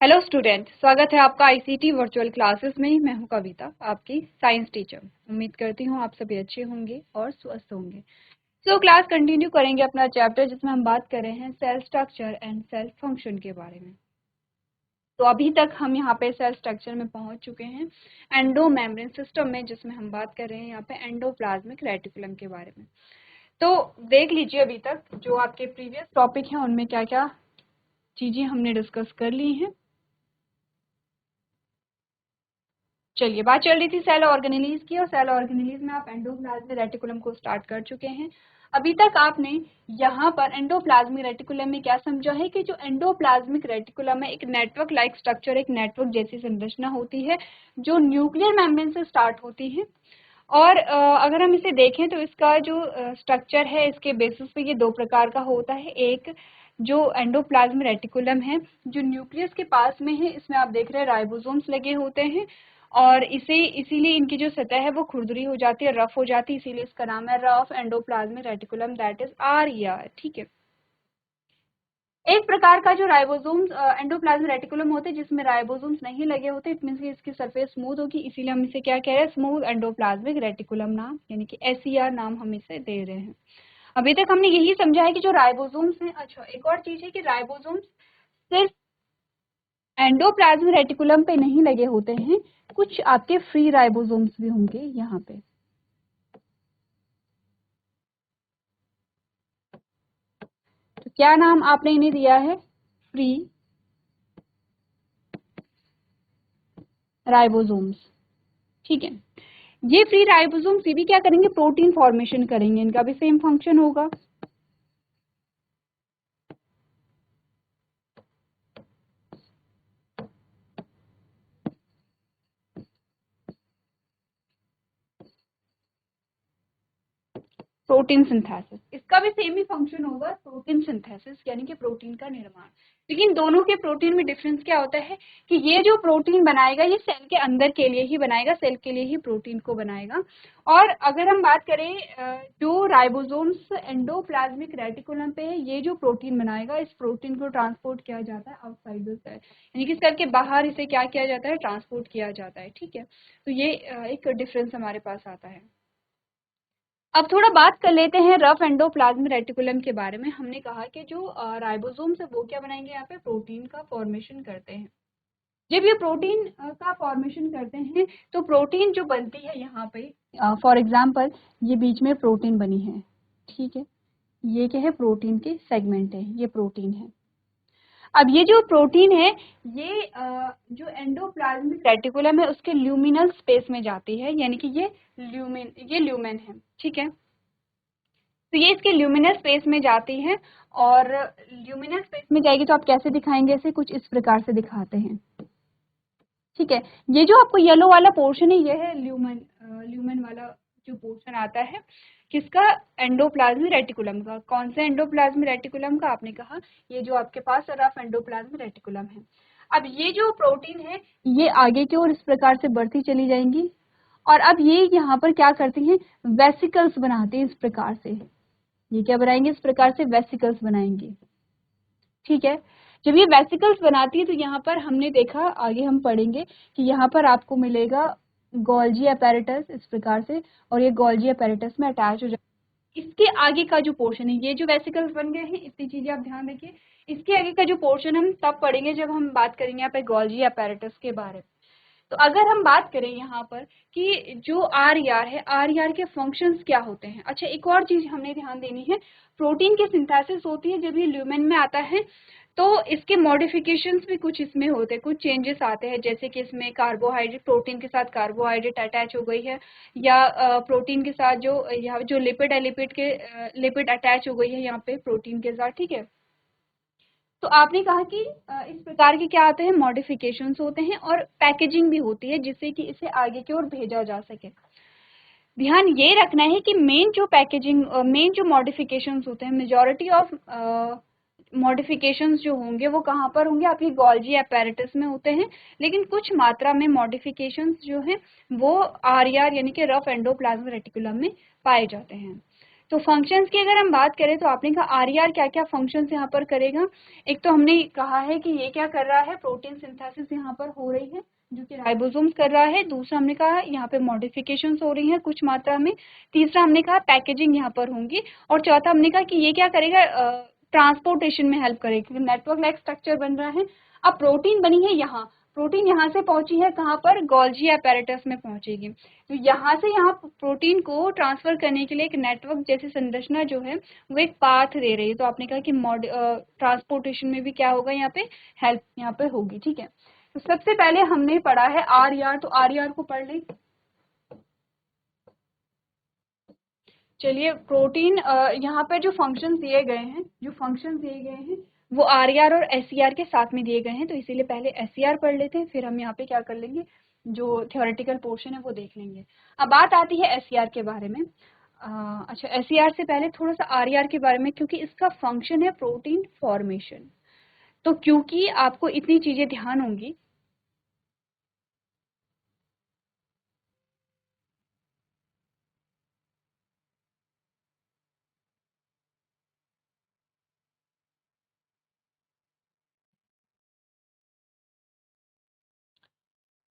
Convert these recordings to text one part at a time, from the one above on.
Hello student, स्वागत है आपका आईसीटी वर्चुअल क्लासेस में। मैं हूं कविता, आपकी साइंस टीचर। उम्मीद करती हूं आप सभी अच्छे होंगे और स्वस्थ होंगे। क्लास कंटिन्यू करेंगे अपना चैप्टर जिसमें हम बात कर रहे हैं cell structure and cell function के बारे में। तो अभी तक हम यहाँ पे सेल स्ट्रक्चर में पहुंच चुके हैं एंडो मेम्ब्रेन सिस्टम में, जिसमें हम बात कर रहे हैं यहाँ पे एंडोप्लाज्मिक रेटिकुलम के बारे में। तो देख लीजिए अभी तक जो आपके प्रीवियस टॉपिक हैं उनमें क्या क्या चीजें हमने डिस्कस कर ली हैं। चलिए, बात चल रही थी सेल ऑर्गेनेलीज की, और सेल ऑर्गेनेलीज में आप एंडोप्लाज्मिक रेटिकुलम को स्टार्ट कर चुके हैं। अभी तक आपने यहाँ पर एंडोप्लाज्मिक रेटिकुलम में क्या समझा है कि जो एंडोप्लाज्मिक रेटिकुलम है एक नेटवर्क लाइक स्ट्रक्चर, एक नेटवर्क जैसी संरचना होती है जो न्यूक्लियर मेम्ब्रेन से स्टार्ट होती है। और अगर हम इसे देखें तो इसका जो स्ट्रक्चर है इसके बेसिस पे ये दो प्रकार का होता है। एक जो एंडोप्लाज्मिक रेटिकुलम है जो न्यूक्लियस के पास में है, इसमें आप देख रहे हैं राइबोसोम्स लगे होते हैं, और इसीलिए इनकी जो सतह है वो खुरदरी हो जाती है, रफ हो जाती है, इसीलिए इसका नाम है rough endoplasmic reticulum, that is RER। ठीक है। एक प्रकार का जो राइबोसोम्स एंडोप्लाज्मिक रेटिकुलम होते हैं जिसमें राइबोसोम्स नहीं लगे होते, इट मींस कि इसकी सरफेस स्मूथ होगी, इसीलिए हम इसे क्या कह रहे हैं, स्मूथ एंडोप्लाज्मिक रेटिकुलम नाम, यानी कि SER नाम हम इसे दे रहे हैं। अभी तक हमने यही समझा है कि जो राइबोसोम्स हैं, अच्छा एक और चीज है कि राइबोसोम्स सिर्फ एंडोप्लाज्मिक रेटिकुलम पे नहीं लगे होते हैं, कुछ आपके फ्री राइबोसोम्स भी होंगे यहाँ पे। तो क्या नाम आपने इन्हें दिया है, फ्री राइबोसोम्स। ठीक है। ये फ्री राइबोसोम्स ये भी क्या करेंगे, प्रोटीन फॉर्मेशन करेंगे, इनका भी सेम फंक्शन होगा। प्रोटीन सिंथेसिस, इसका भी सेम ही फंक्शन होगा, प्रोटीन सिंथेसिस यानी कि प्रोटीन का निर्माण। लेकिन दोनों के प्रोटीन में डिफरेंस क्या होता है कि ये जो प्रोटीन बनाएगा ये सेल के अंदर के लिए ही बनाएगा, सेल के लिए ही प्रोटीन को बनाएगा। और अगर हम बात करें जो राइबोसोम्स एंडोप्लाज्मिक रेटिकुलम पे है, ये जो प्रोटीन बनाएगा इस प्रोटीन को ट्रांसपोर्ट किया जाता है आउटसाइड द सेल, यानी कि सेल के बाहर इसे क्या किया जाता है, ट्रांसपोर्ट किया जाता है। ठीक है। तो ये एक डिफरेंस हमारे पास आता है। अब थोड़ा बात कर लेते हैं रफ एंडोप्लाज्मिक रेटिकुलम के बारे में। हमने कहा कि जो राइबोसोम्स है वो क्या बनाएंगे, यहाँ पे प्रोटीन का फॉर्मेशन करते हैं। जब ये प्रोटीन का फॉर्मेशन करते हैं तो प्रोटीन जो बनती है यहाँ पे, फॉर एग्जांपल ये बीच में प्रोटीन बनी है, ठीक है, ये क्या है, प्रोटीन के सेगमेंट है, ये प्रोटीन है। अब ये जो प्रोटीन है ये जो एंडोप्लाज्मिक रेटिकुलम है उसके ल्यूमिनल स्पेस में जाती है, यानी कि ये ल्यूमेन है। ठीक है। तो ये इसके ल्यूमिनस स्पेस में जाती है, और ल्यूमिनस स्पेस में जाएगी तो आप कैसे दिखाएंगे, इसे कुछ इस प्रकार से दिखाते हैं। ठीक है। ये जो आपको येलो वाला पोर्शन है ये है ल्यूमन, ल्यूमन वाला जो पोर्शन आता है किसका, एंडोप्लाज्मिक रेटिकुलम का। कौन से एंडोप्लाज्मिक रेटिकुलम का, आपने कहा ये जो आपके पास रफ एंडोप्लाज्मिक रेटिकुलम है। अब ये जो प्रोटीन है ये आगे की ओर इस प्रकार से बढ़ती चली जाएंगी, और अब ये यहाँ पर क्या करती हैं, वेसिकल्स बनाते हैं इस प्रकार से। ये क्या बनाएंगे, इस प्रकार से वेसिकल्स बनाएंगे। ठीक है। जब ये वेसिकल्स बनाती है तो यहाँ पर हमने देखा, आगे हम पढ़ेंगे कि यहाँ पर आपको मिलेगा गोल्जी अपैरेटस इस प्रकार से, और ये गोल्जी अपैरेटस में अटैच हो जाए। इसके आगे का जो पोर्शन है, ये जो वेसिकल्स बन गए हैं, इतनी चीजें आप ध्यान रखिए। इसके आगे का जो पोर्शन हम तब पढ़ेंगे जब हम बात करेंगे यहाँ पे गोल्जी अपैरेटस के बारे में। तो अगर हम बात करें यहाँ पर कि जो RER है, RER के फंक्शंस क्या होते हैं। अच्छा एक और चीज हमने ध्यान देनी है, प्रोटीन की सिंथेसिस होती है जब ये ल्यूमेन में आता है तो इसके मॉडिफिकेशंस भी कुछ इसमें होते हैं, कुछ चेंजेस आते हैं, जैसे कि इसमें कार्बोहाइड्रेट, प्रोटीन के साथ कार्बोहाइड्रेट अटैच हो गई है, या प्रोटीन के साथ जो यहाँ जो लिपिड है, लिपिड अटैच हो गई है यहाँ पे प्रोटीन के साथ। ठीक है। तो आपने कहा कि इस प्रकार के क्या आते हैं, मॉडिफिकेशंस होते हैं, और पैकेजिंग भी होती है जिससे कि इसे आगे की ओर भेजा जा सके। ध्यान ये रखना है कि मेन जो मॉडिफिकेशंस होते हैं, मेजॉरिटी ऑफ मॉडिफिकेशंस जो होंगे वो कहाँ पर होंगे, आपकी गोल्जी अपैरेटस में होते हैं, लेकिन कुछ मात्रा में मॉडिफिकेशंस जो हैं वो RER यानी कि रफ एंडोप्लाज्मिक रेटिकुलम में पाए जाते हैं। तो फंक्शंस की अगर हम बात करें तो आपने कहा आरईआर क्या क्या फंक्शंस यहाँ पर करेगा। एक तो हमने कहा है कि ये क्या कर रहा है, प्रोटीन सिंथेसिस यहाँ पर हो रही है जो कि राइबोसोम्स कर रहा है। दूसरा हमने कहा यहाँ पे मॉडिफिकेशंस हो रही हैं कुछ मात्रा में। तीसरा हमने कहा पैकेजिंग यहाँ पर होंगी। और चौथा हमने कहा कि ये क्या करेगा, ट्रांसपोर्टेशन में हेल्प करेगा क्योंकि नेटवर्क लाइक स्ट्रक्चर बन रहा है। अब प्रोटीन बनी है यहाँ, प्रोटीन यहाँ से पहुंची है कहाँ पर, गोल्जी अपैरेटस में पहुंचेगी। तो यहाँ से यहाँ प्रोटीन को ट्रांसफर करने के लिए एक नेटवर्क जैसी संरचना जो है वो एक पाथ दे रही है। तो आपने कहा कि ट्रांसपोर्टेशन में भी क्या होगा, यहाँ पे हेल्प यहाँ पे होगी। ठीक है, तो सबसे पहले हमने पढ़ा है आरईआर, तो आरईआर को पढ़ लें। चलिए, प्रोटीन यहाँ पर जो फंक्शंस दिए गए हैं वो आरईआर और एसईआर के साथ में दिए गए हैं। तो इसीलिए पहले एसईआर पढ़ लेते हैं, फिर हम यहाँ पे क्या कर लेंगे, जो थ्योरेटिकल पोर्शन है वो देख लेंगे। अब बात आती है एसईआर के बारे में। अच्छा, एसईआर से पहले थोड़ा सा आरईआर के बारे में, क्योंकि इसका फंक्शन है प्रोटीन फॉर्मेशन। तो क्योंकि आपको इतनी चीजें ध्यान होंगी,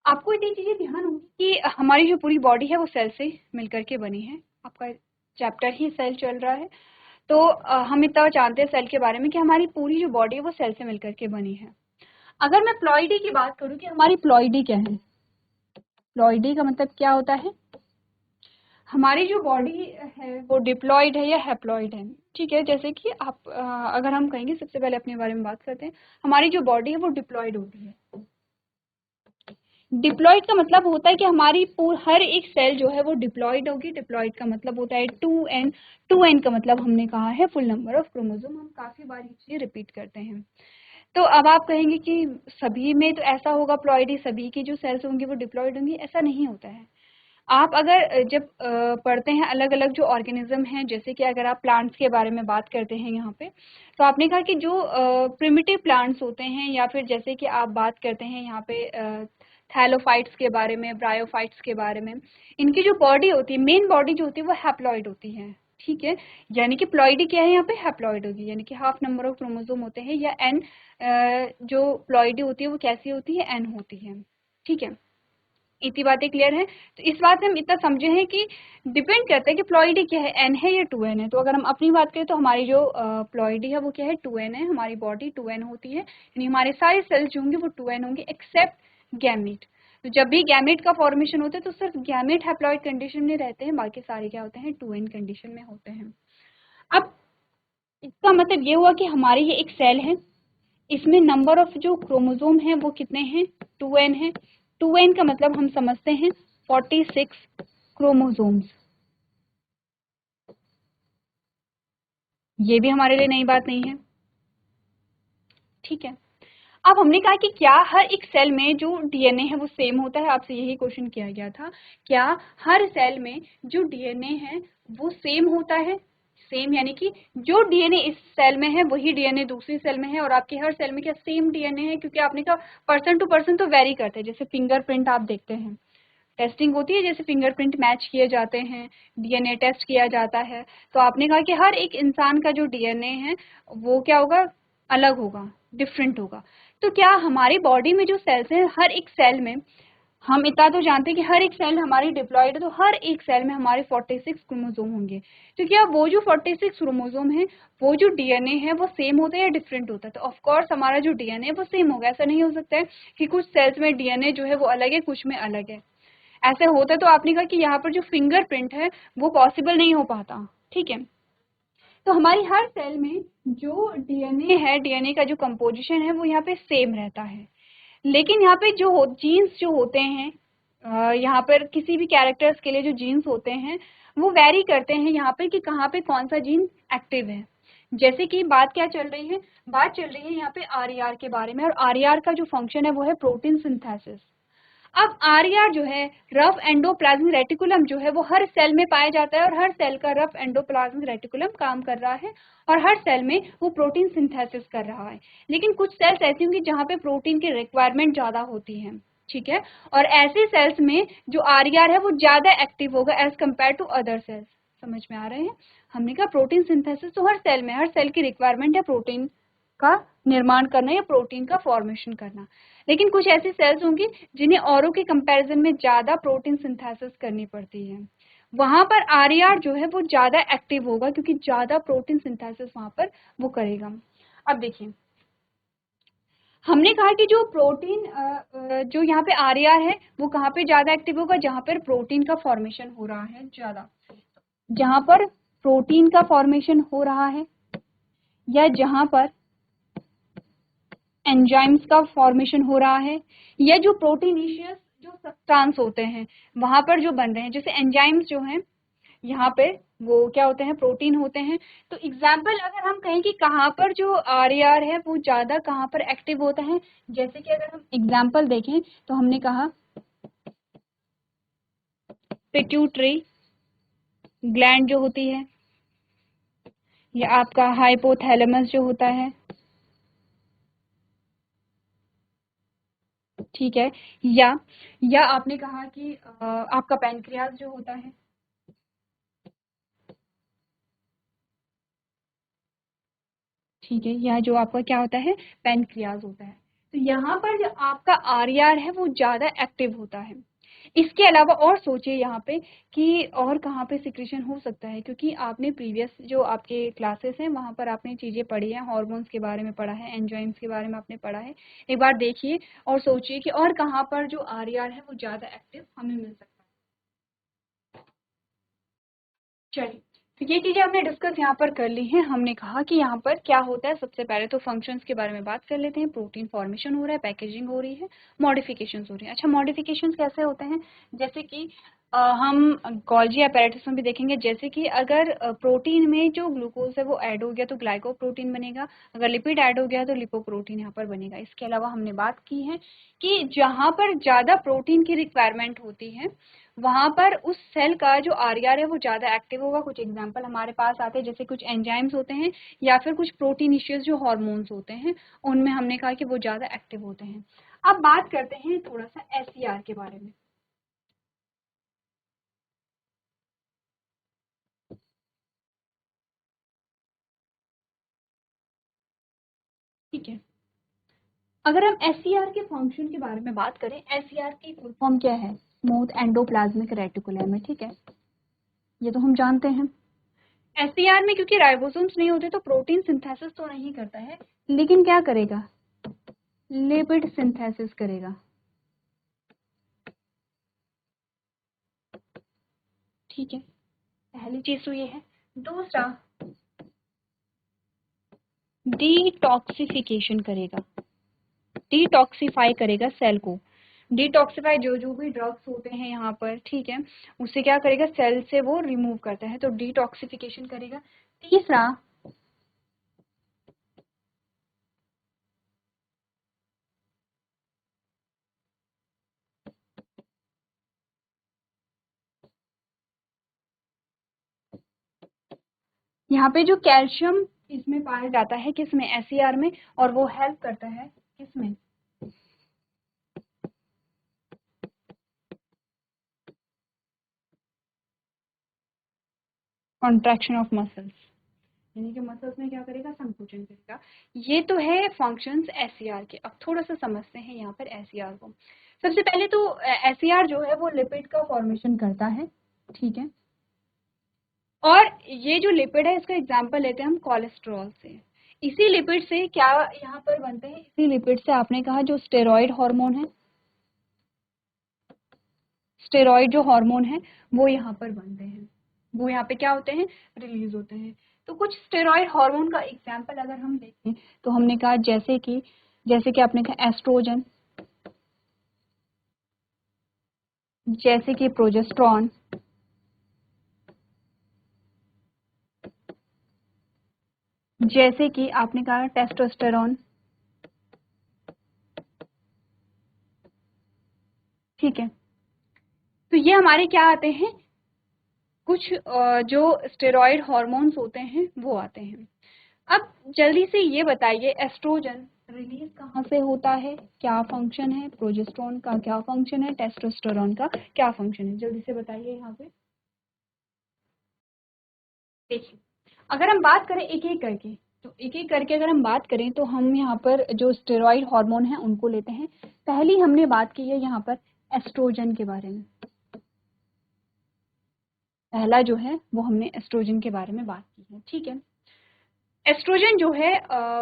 आपको इतनी चीजें ध्यान होंगी कि हमारी जो पूरी बॉडी है वो सेल से मिलकर के बनी है। आपका चैप्टर ही सेल चल रहा है। तो हम इतना जानते हैं सेल के बारे में कि हमारी पूरी जो बॉडी है वो सेल से मिलकर के बनी है। अगर मैं प्लॉइडी की बात करूं कि हमारी प्लॉइडी क्या है, प्लॉइडी का मतलब क्या होता है, हमारी जो बॉडी है वो डिप्लॉइड है या हैप्लॉइड है। ठीक है, जैसे कि आप अगर हम कहेंगे, सबसे पहले अपने बारे में बात करते हैं, हमारी जो बॉडी है वो डिप्लॉइड होती है। डिप्लॉइड का मतलब होता है कि हमारी हर एक सेल जो है वो डिप्लॉइड होगी। डिप्लॉइड का मतलब होता है 2n। 2n का मतलब हमने कहा है फुल नंबर ऑफ क्रोमोसोम। हम काफी बार ये चीजें रिपीट करते हैं। तो अब आप कहेंगे कि सभी में तो ऐसा होगा, प्लॉइडी सभी की जो सेल्स होंगी वो डिप्लॉइड होंगी, ऐसा नहीं होता है। आप अगर जब पढ़ते हैं अलग अलग जो ऑर्गेनिज्म हैं, जैसे कि अगर आप प्लांट्स के बारे में बात करते हैं यहाँ पे, तो आपने कहा कि जो प्रिमिटिव प्लांट्स होते हैं, या फिर जैसे कि आप बात करते हैं यहाँ पे थैलोफाइट्स के बारे में, ब्रायोफाइट्स के बारे में, इनकी जो बॉडी होती है, मेन बॉडी जो होती है वो हैप्लॉइड होती है। ठीक है, यानी कि प्लॉइडी क्या है, यहाँ पे हैप्लॉइड होगी, यानी कि हाफ नंबर ऑफ क्रोमोसोम होते हैं, या एन जो प्लॉइडी होती है वो कैसी होती है, एन होती है। ठीक है, इतनी बातें क्लियर है। तो इस बात से हम इतना समझे हैं कि डिपेंड करता है कि प्लॉइडी क्या है, एन है या 2n है। तो अगर हम अपनी बात करें तो हमारी जो प्लॉइडी है वो क्या है, 2n है। हमारी बॉडी 2n होती है, यानी हमारे सारे सेल्स जो होंगे वो 2n होंगे एक्सेप्ट गैमेट। तो जब भी गैमेट का फॉर्मेशन होता है तो सिर्फ गैमेट हैप्लॉइड कंडीशन में रहते हैं, बाकी सारे क्या होते हैं, 2n कंडीशन में होते हैं। अब इसका मतलब ये हुआ कि हमारी ये एक सेल है, इसमें नंबर ऑफ जो क्रोमोसोम है वो कितने हैं, 2n है। 2n का मतलब हम समझते हैं 46 क्रोमोसोम्स। ये भी हमारे लिए नई बात नहीं है। ठीक है, अब हमने कहा कि क्या हर एक सेल में जो डीएनए है वो सेम होता है, आपसे यही क्वेश्चन किया गया था, क्या हर सेल में जो डीएनए है वो सेम होता है। सेम यानी कि जो डीएनए इस सेल में है वही डीएनए दूसरी सेल में है, और आपके हर सेल में क्या सेम डीएनए है, क्योंकि आपने कहा पर्सन टू पर्सन तो वेरी करते हैं। जैसे फिंगरप्रिंट आप देखते हैं, टेस्टिंग होती है, जैसे फिंगरप्रिंट मैच किए जाते हैं, डीएनए टेस्ट किया जाता है। तो आपने कहा कि हर एक इंसान का जो डीएनए है वो क्या होगा, अलग होगा, डिफरेंट होगा। तो क्या हमारी बॉडी में जो सेल्स हैं, हर एक सेल में, हम इतना तो जानते हैं कि हर एक सेल हमारी डिप्लॉइड है, तो हर एक सेल में हमारे 46 क्रोमोसोम होंगे। तो क्या वो जो 46 क्रोमोसोम है वो जो डीएनए है वो सेम होता है या डिफरेंट होता है, तो ऑफ कोर्स हमारा जो डीएनए है वो सेम होगा। ऐसा नहीं हो सकता है कि कुछ सेल्स में डीएनए जो है वो अलग है, कुछ में अलग है। ऐसे होता तो आपने कहा कि यहाँ पर जो फिंगरप्रिंट है वो पॉसिबल नहीं हो पाता। ठीक है, तो हमारी हर सेल में जो डीएनए है, डीएनए का जो कंपोजिशन है वो यहाँ पे सेम रहता है। लेकिन यहाँ पे जो जीन्स जो होते हैं, यहाँ पर किसी भी कैरेक्टर्स के लिए जो जीन्स होते हैं वो वेरी करते हैं यहाँ पे कि कहाँ पे कौन सा जीन एक्टिव है। जैसे कि बात क्या चल रही है, बात चल रही है यहाँ पे आरईआर के बारे में, और आरईआर का जो फंक्शन है वो है प्रोटीन सिंथेसिस। अब आरईआर जो है, रफ एंडोप्लाज्मिक रेटिकुलम जो है वो हर सेल में पाया जाता है, और हर सेल का रफ एंडोप्लाज्मिक रेटिकुलम काम कर रहा है, और हर सेल में वो प्रोटीन सिंथेसिस कर रहा है। लेकिन कुछ सेल्स ऐसी होंगी जहाँ पे प्रोटीन की रिक्वायरमेंट ज्यादा होती है। ठीक है, और ऐसे सेल्स में जो आरईआर है वो ज्यादा एक्टिव होगा as compared to other cells. समझ में आ रहे हैं, हमने कहा प्रोटीन सिंथेसिस तो हर सेल में, हर सेल की रिक्वायरमेंट है प्रोटीन का निर्माण करना या प्रोटीन का फॉर्मेशन करना। लेकिन कुछ ऐसी सेल्स होंगी जिन्हें औरों के कंपैरिजन में ज्यादा प्रोटीन सिंथेसिस करनी पड़ती है, वहां पर आरईआर जो है वो ज्यादा एक्टिव होगा क्योंकि ज्यादा प्रोटीन सिंथेसिस वहां पर वो करेगा। अब देखिए, हमने कहा कि जो प्रोटीन जो यहाँ पे आरईआर है वो कहाँ पे ज्यादा एक्टिव होगा, जहाँ पर प्रोटीन का फॉर्मेशन हो रहा है ज्यादा, जहाँ पर प्रोटीन का फॉर्मेशन हो रहा है या जहाँ पर एंजाइम्स का फॉर्मेशन हो रहा है, या जो प्रोटीनेशियस जो सब्सटेंस होते हैं वहां पर जो बन रहे हैं, जैसे एंजाइम्स जो हैं यहाँ पे वो क्या होते हैं, प्रोटीन होते हैं। तो एग्जाम्पल अगर हम कहें कि कहाँ पर जो आरईआर है वो ज्यादा कहाँ पर एक्टिव होता है, जैसे कि अगर हम एग्जाम्पल देखें तो हमने कहा पिट्यूटरी ग्लैंड जो होती है, या आपका हाइपोथैलेमस जो होता है, ठीक है, या आपने कहा कि आपका पैनक्रियाज जो होता है, ठीक है, या जो आपका क्या होता है, पैनक्रियाज होता है। तो यहाँ पर जो आपका आरईआर है वो ज्यादा एक्टिव होता है। इसके अलावा और सोचिए यहाँ पे कि और कहाँ पे सिक्रेशन हो सकता है, क्योंकि आपने प्रीवियस जो आपके क्लासेस हैं वहाँ पर आपने चीजें पढ़ी हैं, हार्मोन्स के बारे में पढ़ा है, एंजाइम्स के बारे में आपने पढ़ा है। एक बार देखिए और सोचिए कि और कहाँ पर जो आरईआर है वो ज्यादा एक्टिव हमें मिल सकता है। चलिए, तो ये चीजें हमने डिस्कस यहाँ पर कर ली हैं। हमने कहा कि यहाँ पर क्या होता है, सबसे पहले तो फंक्शंस के बारे में बात कर लेते हैं। प्रोटीन फॉर्मेशन हो रहा है, पैकेजिंग हो रही है, मॉडिफिकेशंस हो रही हैं। अच्छा, मॉडिफिकेशंस कैसे होते हैं, जैसे कि हम गोल्जी अपैरेटस में भी देखेंगे, जैसे कि अगर प्रोटीन में जो ग्लूकोज है वो ऐड हो गया तो ग्लाइकोप्रोटीन बनेगा, अगर लिपिड ऐड हो गया तो लिपोप्रोटीन यहाँ पर बनेगा। इसके अलावा हमने बात की है कि जहाँ पर ज्यादा प्रोटीन की रिक्वायरमेंट होती है वहां पर उस सेल का जो आरईआर है वो ज्यादा एक्टिव होगा। कुछ एग्जांपल हमारे पास आते हैं, जैसे कुछ एंजाइम्स होते हैं या फिर कुछ प्रोटीनेशियस जो हार्मोन्स होते हैं, उनमें हमने कहा कि वो ज्यादा एक्टिव होते हैं। अब बात करते हैं थोड़ा सा एसईआर के बारे में। ठीक है, अगर हम एसईआर के फंक्शन के बारे में बात करें, एसईआर की फुल फॉर्म क्या है, स्मूथ एंडोप्लाज्मिक रेटिकुलम है, ठीक है, ये तो हम जानते हैं। एसईआर में क्योंकि राइबोसोम्स नहीं होते तो प्रोटीन सिंथेसिस तो नहीं करता है, लेकिन क्या करेगा, लिपिड सिंथेसिस करेगा, ठीक है, पहली चीज तो ये है। दूसरा, डिटॉक्सिफिकेशन करेगा, डिटॉक्सिफाई करेगा सेल को। डिटॉक्सिफाई जो जो भी ड्रग्स होते हैं यहाँ पर, ठीक है, उससे क्या करेगा, सेल से वो रिमूव करता है, तो डिटॉक्सिफिकेशन करेगा। तीसरा, यहाँ पे जो कैल्शियम इसमें पाया जाता है किसमें, एसईआर में, और वो हेल्प करता है किसमें, कॉन्ट्रैक्शन ऑफ मसल्स, यानी कि मसल्स में क्या करेगा, संकुचन करेगा। ये तो है फंक्शंस एसईआर के। अब थोड़ा सा समझते हैं यहाँ पर एसईआर को। सबसे पहले तो एसईआर जो है वो लिपिड का फॉर्मेशन करता है, ठीक है, और ये जो लिपिड है इसका एग्जांपल लेते हैं हम कोलेस्ट्रॉल से। इसी लिपिड से क्या यहाँ पर बनते हैं, इसी लिपिड से आपने कहा जो स्टेरॉइड हार्मोन है, स्टेरॉइड जो हार्मोन है वो यहाँ पर बनते हैं, वो यहाँ पे क्या होते हैं, रिलीज होते हैं। तो कुछ स्टेरॉइड हार्मोन का एग्जांपल अगर हम देखें तो हमने कहा जैसे कि आपने कहा एस्ट्रोजन, जैसे कि प्रोजेस्टेरॉन, जैसे कि आपने कहा टेस्टोस्टेरोन, ठीक है। तो ये हमारे क्या आते हैं, कुछ जो स्टेरॉइड हार्मोन्स होते हैं वो आते हैं। अब जल्दी से ये बताइए, एस्ट्रोजन रिलीज कहाँ से होता है, क्या फंक्शन है, प्रोजेस्टेरॉन का क्या फंक्शन है, टेस्टोस्टेरोन का क्या फंक्शन है, जल्दी से बताइए यहाँ पे। देखिए, अगर हम बात करें एक एक करके, तो एक एक करके अगर हम बात करें तो हम यहाँ पर जो स्टेरॉइड हार्मोन है उनको लेते हैं। पहली हमने बात की है यहाँ पर एस्ट्रोजन के बारे में। पहला जो है वो हमने एस्ट्रोजन के बारे में बात की है, ठीक है। एस्ट्रोजन जो है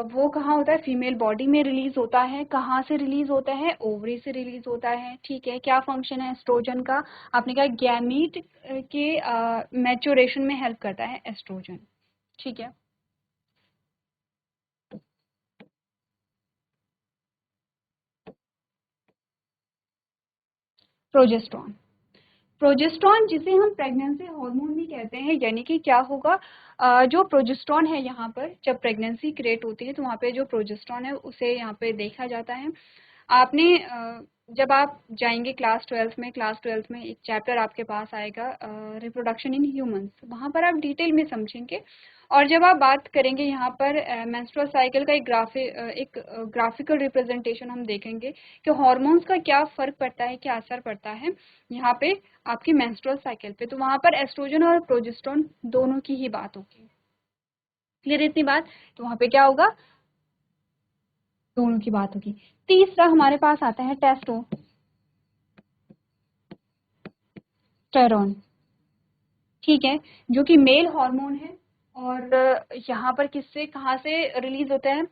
वो कहाँ होता है, फीमेल बॉडी में रिलीज होता है। कहाँ से रिलीज होता है, ओवरी से रिलीज होता है, ठीक है। क्या फंक्शन है एस्ट्रोजन का, आपने कहा गैमीट के मैच्योरेशन में हेल्प करता है एस्ट्रोजन, ठीक है। प्रोजेस्ट्रॉन, प्रोजेस्ट्रॉन जिसे हम प्रेगनेंसी हार्मोन भी कहते हैं, यानी कि क्या होगा, जो प्रोजेस्ट्रॉन है यहाँ पर जब प्रेगनेंसी क्रिएट होती है तो वहाँ पे जो प्रोजेस्ट्रॉन है उसे यहाँ पे देखा जाता है। आपने जब आप जाएंगे क्लास 12 में, क्लास 12 में एक चैप्टर आपके पास आएगा रिप्रोडक्शन इन ह्यूमंस, वहाँ पर आप डिटेल में समझेंगे। और जब आप बात करेंगे यहाँ पर मेंस्ट्रुअल साइकिल का एक ग्राफिकल रिप्रेजेंटेशन हम देखेंगे कि हार्मोन्स का क्या फ़र्क पड़ता है, क्या असर पड़ता है यहाँ पे आपकी मेंस्ट्रुअल साइकिल पे, तो वहाँ पर एस्ट्रोजन और प्रोजेस्टेरोन दोनों की ही बात होगी। क्लियर इतनी बात, तो वहाँ पे क्या होगा, दोनों की बात होगी। तीसरा हमारे पास आता है टेस्टोस्टेरोन, ठीक है, जो कि मेल हार्मोन है। और यहाँ पर किससे कहाँ से रिलीज होता है,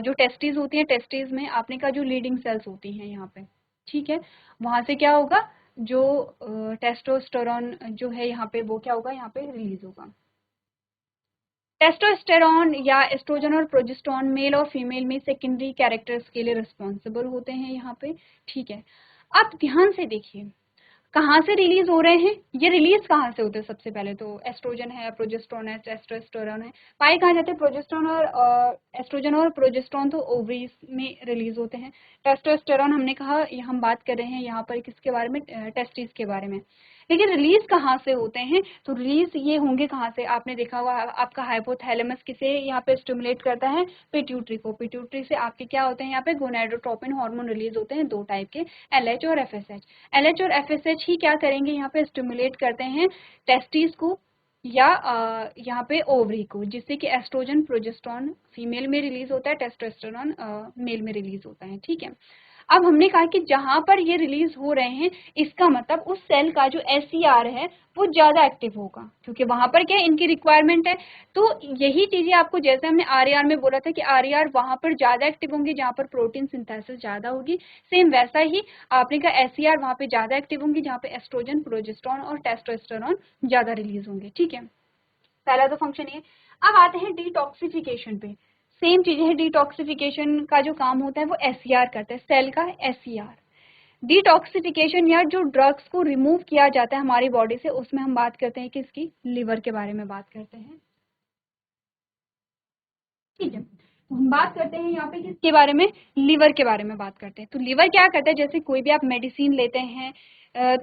जो टेस्टिस होती है, टेस्टिस में आपने कहा जो लीडिंग सेल्स होती हैं यहाँ पे, ठीक है, वहां से क्या होगा, जो टेस्टोस्टेरोन जो है यहाँ पे वो क्या होगा, यहाँ पे रिलीज होगा। टेस्टोस्टेरोन या एस्ट्रोजन और प्रोजेस्टेरोन मेल और फीमेल में सेकेंडरी कैरेक्टर्स के लिए रिस्पॉन्सिबल होते हैं यहाँ पे, ठीक है। अब ध्यान से देखिए कहाँ से रिलीज हो रहे हैं, ये रिलीज कहाँ से होते हैं, सबसे पहले तो एस्ट्रोजन है, प्रोजेस्टेरोन है, टेस्टोस्टेरोन है, पाए कहाँ जाते हैं, प्रोजेस्टेरोन और एस्ट्रोजन और प्रोजेस्टेरोन तो ओवरीज में रिलीज होते हैं। टेस्टोस्टेरोन हमने कहा, ये हम बात कर रहे हैं यहाँ पर किसके बारे में, टेस्टिस के बारे में। लेकिन रिलीज कहाँ से होते हैं, तो रिलीज ये होंगे कहाँ से, आपने देखा हुआ आपका हाइपोथैलेमस किसे यहाँ पे स्टिमुलेट करता है, पिट्यूटरी को। पिट्यूटरी से आपके क्या होते हैं, यहाँ पे गोनाडोट्रोपिन हार्मोन रिलीज होते हैं, दो टाइप के, एलएच और एफएसएच। एलएच और एफएसएच ही क्या करेंगे, यहाँ पे स्टिमुलेट करते हैं टेस्टिस को या यहाँ पे ओवरी को, जिससे कि एस्ट्रोजन प्रोजेस्टेरोन फीमेल में रिलीज होता है, टेस्टोस्टेरोन मेल में रिलीज होता है, ठीक है। अब हमने कहा कि जहां पर ये रिलीज हो रहे हैं, इसका मतलब उस सेल का जो एसईआर है वो ज्यादा एक्टिव होगा, क्योंकि वहां पर क्या इनकी रिक्वायरमेंट है। तो यही चीजें आपको, जैसे हमने आरईआर में बोला था कि आरईआर वहां पर ज्यादा एक्टिव होंगे जहां पर प्रोटीन सिंथेसिस ज्यादा होगी, सेम वैसा ही आपने कहा एसईआर वहां पे ज्यादा एक्टिव होंगी जहां पे एस्ट्रोजन, प्रोजेस्टेरोन और टेस्टोस्टेरोन ज्यादा रिलीज होंगे, ठीक है। पहला तो फंक्शन ये। अब आते हैं डिटॉक्सिफिकेशन पे, सेम चीज है, डिटॉक्सिफिकेशन का जो काम होता है वो एसईआर करता है, सेल का एसईआर। डिटॉक्सिफिकेशन या जो ड्रग्स को रिमूव किया जाता है हमारी बॉडी से, उसमें हम बात करते हैं किसकी, लिवर के बारे में बात करते हैं, ठीक है। तो हम बात करते हैं यहाँ पे किसके बारे में, लिवर के बारे में बात करते हैं। तो लिवर क्या करता है, जैसे कोई भी आप मेडिसिन लेते हैं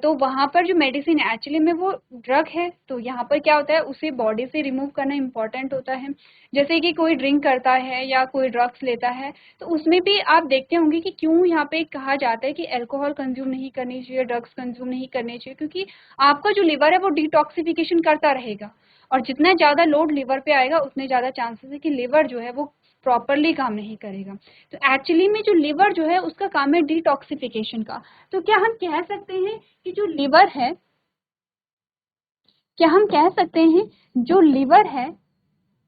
तो वहां पर जो मेडिसिन एक्चुअली में वो ड्रग है, तो यहाँ पर क्या होता है उसे बॉडी से रिमूव करना इंपॉर्टेंट होता है। जैसे कि कोई ड्रिंक करता है या कोई ड्रग्स लेता है, तो उसमें भी आप देखते होंगे कि क्यों यहाँ पे कहा जाता है कि अल्कोहल कंज्यूम नहीं करनी चाहिए, ड्रग्स कंज्यूम नहीं करनी चाहिए, क्योंकि आपका जो लिवर है वो डिटॉक्सिफिकेशन करता रहेगा, और जितना ज्यादा लोड लिवर पे आएगा उतने ज्यादा चांसेस है कि लिवर जो है वो प्रॉपरली काम नहीं करेगा। तो एक्चुअली में जो लिवर जो है उसका काम है डिटॉक्सिफिकेशन का। तो क्या हम कह सकते हैं कि जो लिवर है, क्या हम कह सकते हैं जो लिवर है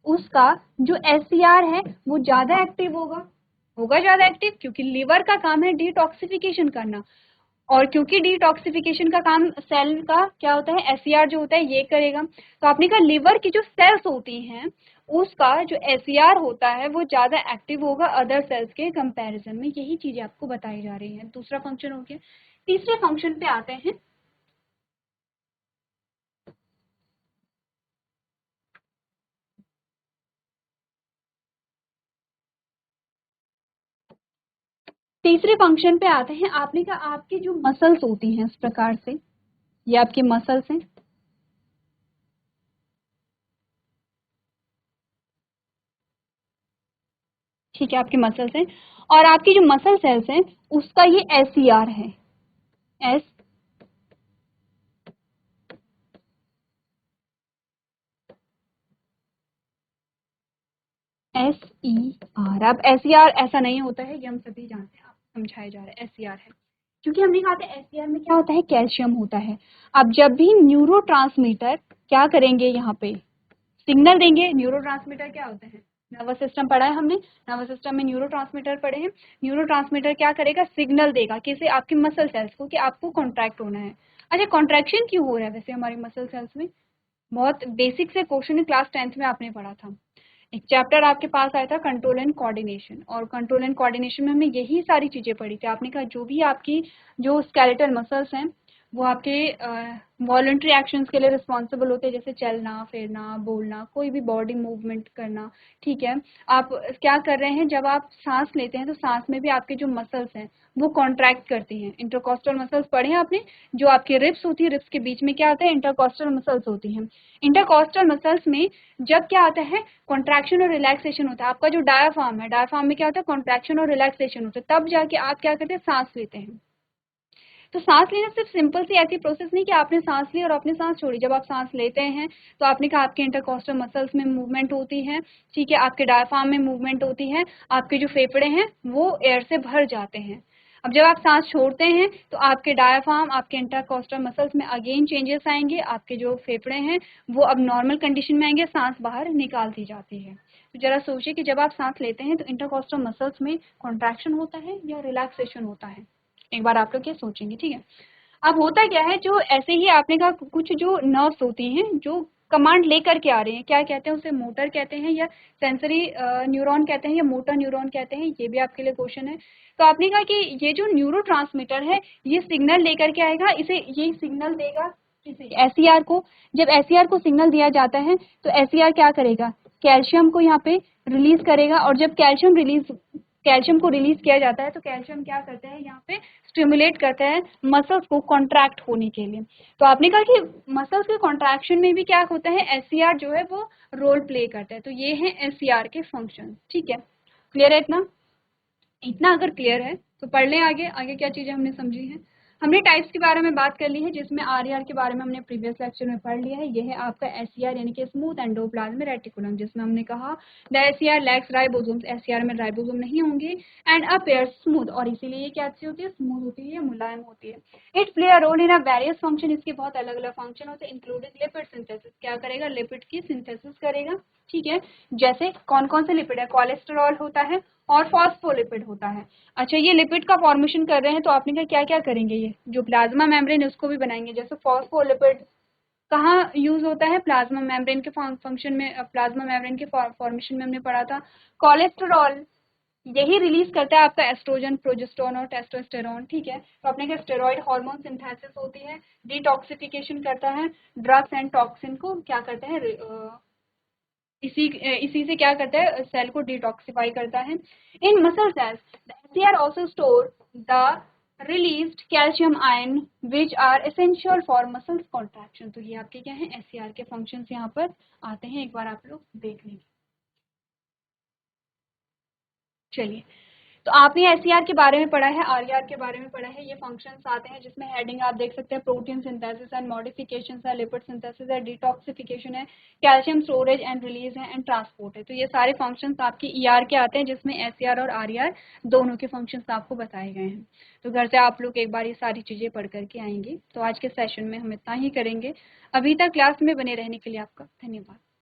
उसका जो एससीआर है वो ज्यादा एक्टिव होगा, होगा ज्यादा एक्टिव, क्योंकि लिवर का काम है डिटॉक्सिफिकेशन करना। और क्योंकि डिटॉक्सिफिकेशन का काम सेल का क्या होता है, एसईआर जो होता है ये करेगा, तो आपने कहा लिवर की जो सेल्स होती हैं उसका जो एसईआर होता है वो ज्यादा एक्टिव होगा अदर सेल्स के कंपैरिजन में, यही चीजें आपको बताई जा रही हैं। दूसरा फंक्शन हो गया। तीसरे फंक्शन पे आते हैं। तीसरे फंक्शन पे आते हैं, आपने कहा आपकी जो मसल्स होती हैं इस प्रकार से, ये आपकी मसल्स हैं, ठीक है, आपकी मसल्स हैं, और आपकी जो मसल सेल्स हैं उसका ये एसईआर है, एस SER। अब SER ऐसा नहीं होता है, ये हम सभी जानते हैं, आप समझाया जा रहा है SER है, क्योंकि हमने कहा था SER में क्या होता है, कैल्शियम होता है। अब जब भी न्यूरोट्रांसमीटर क्या करेंगे, यहाँ पे सिग्नल देंगे। न्यूरोट्रांसमीटर क्या होते हैं, नर्वस सिस्टम पढ़ा है हमने, नर्वस सिस्टम में न्यूरोट्रांसमीटर पढ़े हैं। न्यूरोट्रांसमीटर क्या करेगा, सिग्नल देगा किसे, आपके मसल सेल्स को, कि आपको कॉन्ट्रैक्ट होना है। अच्छा, कॉन्ट्रैक्शन क्यों हो रहा है वैसे हमारे मसल सेल्स में, बहुत बेसिक से क्वेश्चन क्लास 10th में आपने पढ़ा था। एक चैप्टर आपके पास आया था कंट्रोल एंड कोऑर्डिनेशन, और कंट्रोल एंड कोऑर्डिनेशन में हमने यही सारी चीजें पढ़ी थी। आपने कहा जो भी आपकी जो स्केलेटल मसल्स हैं वो आपके वॉलंटरी एक्शंस के लिए रिस्पॉन्सिबल होते हैं, जैसे चलना फिरना बोलना, कोई भी बॉडी मूवमेंट करना, ठीक है। आप क्या कर रहे हैं, जब आप सांस लेते हैं तो सांस में भी आपके जो मसल्स हैं वो कॉन्ट्रैक्ट करती हैं। इंटरकॉस्टल मसल्स पढ़े हैं आपने, जो आपकी रिब्स होती है, रिब्स के बीच में क्या होता है, इंटरकॉस्टल मसल्स होती हैं। इंटरकॉस्टल मसल्स में जब क्या आता है, कॉन्ट्रैक्शन और रिलैक्सेशन होता है। आपका जो डायाफ्राम है, डायाफ्राम में क्या होता है, कॉन्ट्रैक्शन और रिलैक्सेशन होता है, तब जाके आप क्या करते हैं, सांस लेते हैं। तो सांस लेना सिर्फ सिंपल सी ऐसी प्रोसेस नहीं कि आपने सांस ली और आपने सांस छोड़ी। जब आप सांस लेते हैं तो आपने कहा आपके इंटरकॉस्टल मसल्स में मूवमेंट होती है, ठीक है, आपके डायफ्राम में मूवमेंट होती है, आपके जो फेफड़े हैं वो एयर से भर जाते हैं। अब जब आप सांस छोड़ते हैं तो आपके डायफ्राम, आपके इंटरकॉस्टल मसल्स में अगेन चेंजेस आएंगे, आपके जो फेफड़े हैं वो अब नॉर्मल कंडीशन में आएंगे, सांस बाहर निकाल दी जाती है। तो जरा सोचिए कि जब आप सांस लेते हैं तो इंटरकॉस्टल मसल्स में कॉन्ट्रैक्शन होता है या रिलैक्सेशन होता है, एक बार आप लोग ये सोचेंगे, ठीक है। अब होता क्या है, जो ऐसे ही आपने कहा कुछ जो नर्व्स होती हैं जो कमांड लेकर के आ रहे हैं, क्या कहते हैं उसे, मोटर कहते हैं या सेंसरी न्यूरॉन कहते हैं या मोटर न्यूरॉन कहते हैं, ये भी आपके लिए क्वेश्चन है। तो आपने कहा कि ये जो न्यूरोट्रांसमीटर है ये सिग्नल लेकर के आएगा, इसे ये सिग्नल देगा किसे, SER को। जब SER को सिग्नल दिया जाता है तो SER क्या करेगा, कैल्शियम को यहाँ पे रिलीज करेगा, और जब कैल्शियम को रिलीज किया जाता है तो कैल्शियम क्या करता है, यहाँ पे स्टिमुलेट करता है मसल्स को कॉन्ट्रैक्ट होने के लिए। तो आपने कहा कि मसल्स के कॉन्ट्रैक्शन में भी क्या होता है, SCR जो है वो रोल प्ले करता है। तो ये है SCR के फंक्शन, ठीक है। क्लियर है इतना, इतना अगर क्लियर है तो पढ़ लें आगे, आगे क्या चीजें हमने समझी हैं। हमने टाइप्स के बारे में बात कर ली है, जिसमें RER के बारे में हमने प्रीवियस लेक्चर में पढ़ लिया है। ये है आपका SCR यानी कि स्मूथ एंडोप्लाज्मिक रेटिकुलम, जिसमें हमने कहा the SCR lakhs ribosomes, SCR में राइबोसोम नहीं होंगे, एंड अपीयर्स स्मूथ, और इसीलिए ये क्या अच्छी होती है, स्मूथ होती है, मुलायम होती है। It play a role in a various function, इसके बहुत अलग अलग फंक्शन होते हैं, इंक्लूडिंग लिपिड सिंथेसिस, क्या करेगा, लिपिड की सिंथेसिस करेगा, ठीक है। जैसे कौन कौन से लिपिड है, कोलेस्टेरॉल होता है और फॉस्फोलिपिड होता है। अच्छा, ये लिपिड का फॉर्मेशन कर रहे हैं तो आपने कहा क्या क्या करेंगे, ये जो प्लाज्मा मेम्ब्रेन है उसको भी बनाएंगे। जैसे फॉस्फोलिपिड कहाँ यूज होता है, प्लाज्मा मेम्ब्रेन के फंक्शन में, प्लाज्मा मेम्ब्रेन के फॉर्मेशन में हमने पढ़ा था। कोलेस्टेरॉल यही रिलीज करता है आपका एस्ट्रोजन, प्रोजेस्टेरोन और टेस्टोस्टेरोन, ठीक है। तो अपने का स्टेरॉइड हार्मोन सिंथेसिस होती है, डिटॉक्सिफिकेशन करता है, ड्रग्स एंड टॉक्सिन को क्या करते हैं, इसी से क्या करता है, सेल को डिटॉक्सिफाई करता है। In muscle cells the SCR also store the released calcium ion which are essential for muscles contraction. तो ये आपके क्या है, SCR के फंक्शंस यहाँ पर आते हैं, एक बार आप लोग देख लेंगे। चलिए, तो आपने SCR के बारे में पढ़ा है, RER के बारे में पढ़ा है, ये फंक्शंस आते हैं जिसमें हेडिंग आप देख सकते हैं, प्रोटीन सिंथेसिस एंड मॉडिफिकेशन है, लिपिड सिंथेसिस है, डिटॉक्सिफिकेशन है, कैल्शियम स्टोरेज एंड रिलीज है, एंड ट्रांसपोर्ट है। तो ये सारे फंक्शंस आपके ER के आते हैं, जिसमें SCR और RER दोनों के फंक्शंस आपको बताए गए हैं। तो घर से आप लोग एक बार ये सारी चीजें पढ़ करके आएंगे। तो आज के सेशन में हम इतना ही करेंगे। अभी तक क्लास में बने रहने के लिए आपका धन्यवाद।